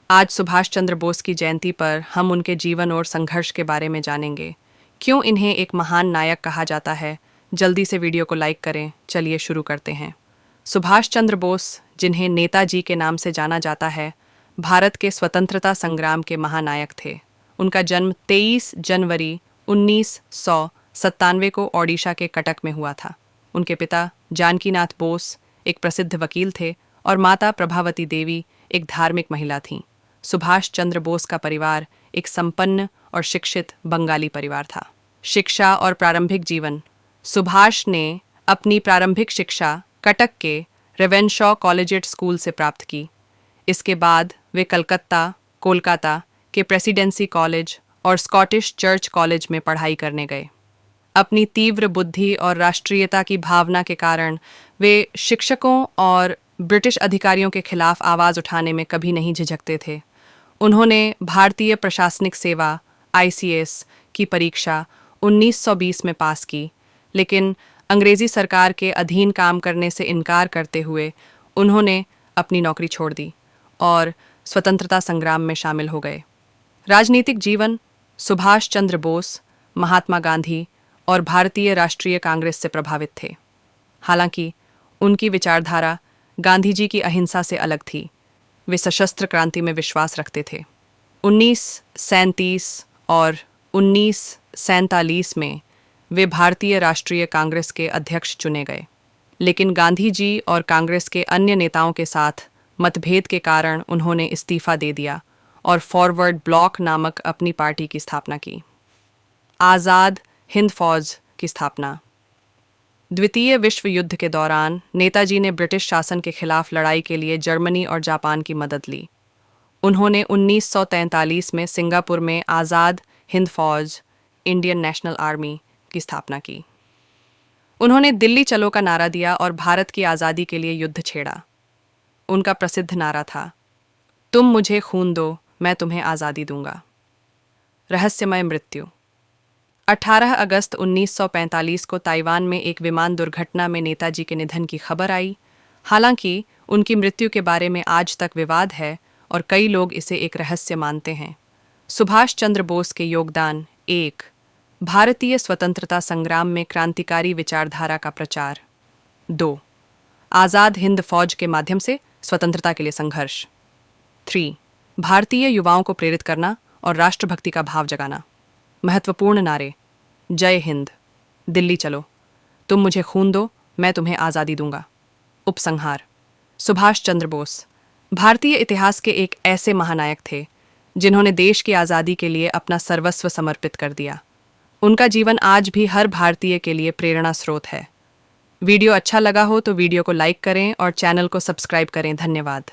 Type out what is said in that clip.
आज सुभाष चंद्र बोस की जयंती पर हम उनके जीवन और संघर्ष के बारे में जानेंगे। क्यों इन्हें एक महान नायक कहा जाता है? जल्दी से वीडियो को लाइक करें। चलिए शुरू करते हैं। सुभाष चंद्र बोस, जिन्हें नेताजी के नाम से जाना जाता है, भारत के स्वतंत्रता संग्राम के महानायक थे। उनका जन्म 23 जनवरी 1997 को ओडिशा के कटक में हुआ था। उनके पिता जानकीनाथ बोस एक प्रसिद्ध वकील थे और माता प्रभावती देवी एक धार्मिक महिला थीं। सुभाष चंद्र बोस का परिवार एक संपन्न और शिक्षित बंगाली परिवार था। शिक्षा और प्रारंभिक जीवन। सुभाष ने अपनी प्रारंभिक शिक्षा कटक के रेवेनशॉ कॉलेजिएट स्कूल से प्राप्त की। इसके बाद वे कोलकाता के प्रेसिडेंसी कॉलेज और स्कॉटिश चर्च कॉलेज में पढ़ाई करने गए। अपनी तीव्र बुद्धि और राष्ट्रीयता की भावना के कारण वे शिक्षकों और ब्रिटिश अधिकारियों के खिलाफ आवाज़ उठाने में कभी नहीं झिझकते थे। उन्होंने भारतीय प्रशासनिक सेवा (ICS) की परीक्षा 1920 में पास की, लेकिन अंग्रेज़ी सरकार के अधीन काम करने से इनकार करते हुए उन्होंने अपनी नौकरी छोड़ दी और स्वतंत्रता संग्राम में शामिल हो गए। राजनीतिक जीवन। सुभाष चंद्र बोस महात्मा गांधी और भारतीय राष्ट्रीय कांग्रेस से प्रभावित थे। हालांकि उनकी विचारधारा गांधी जी की अहिंसा से अलग थी। वे सशस्त्र क्रांति में विश्वास रखते थे। 1937 और 1947 में वे भारतीय राष्ट्रीय कांग्रेस के अध्यक्ष चुने गए, लेकिन गांधी जी और कांग्रेस के अन्य नेताओं के साथ मतभेद के कारण उन्होंने इस्तीफा दे दिया और फॉरवर्ड ब्लॉक नामक अपनी पार्टी की स्थापना की। आज़ाद हिंद फौज की स्थापना। द्वितीय विश्व युद्ध के दौरान नेताजी ने ब्रिटिश शासन के खिलाफ लड़ाई के लिए जर्मनी और जापान की मदद ली। उन्होंने 1943 में सिंगापुर में आज़ाद हिंद फौज (इंडियन नेशनल आर्मी) की स्थापना की। उन्होंने दिल्ली चलो का नारा दिया और भारत की आज़ादी के लिए युद्ध छेड़ा। उनका प्रसिद्ध नारा था, तुम मुझे खून दो, मैं तुम्हें आज़ादी दूंगा। रहस्यमय मृत्यु। 18 अगस्त 1945 को ताइवान में एक विमान दुर्घटना में नेताजी के निधन की खबर आई। हालांकि उनकी मृत्यु के बारे में आज तक विवाद है और कई लोग इसे एक रहस्य मानते हैं। सुभाष चंद्र बोस के योगदान। 1. भारतीय स्वतंत्रता संग्राम में क्रांतिकारी विचारधारा का प्रचार। 2. आज़ाद हिंद फौज के माध्यम से स्वतंत्रता के लिए संघर्ष। 3. भारतीय युवाओं को प्रेरित करना और राष्ट्रभक्ति का भाव जगाना। महत्वपूर्ण नारे: जय हिंद, दिल्ली चलो, तुम मुझे खून दो, मैं तुम्हें आज़ादी दूंगा। उपसंहार। सुभाष चंद्र बोस भारतीय इतिहास के एक ऐसे महानायक थे जिन्होंने देश की आज़ादी के लिए अपना सर्वस्व समर्पित कर दिया। उनका जीवन आज भी हर भारतीय के लिए प्रेरणा स्रोत है। वीडियो अच्छा लगा हो तो वीडियो को लाइक करें और चैनल को सब्सक्राइब करें। धन्यवाद।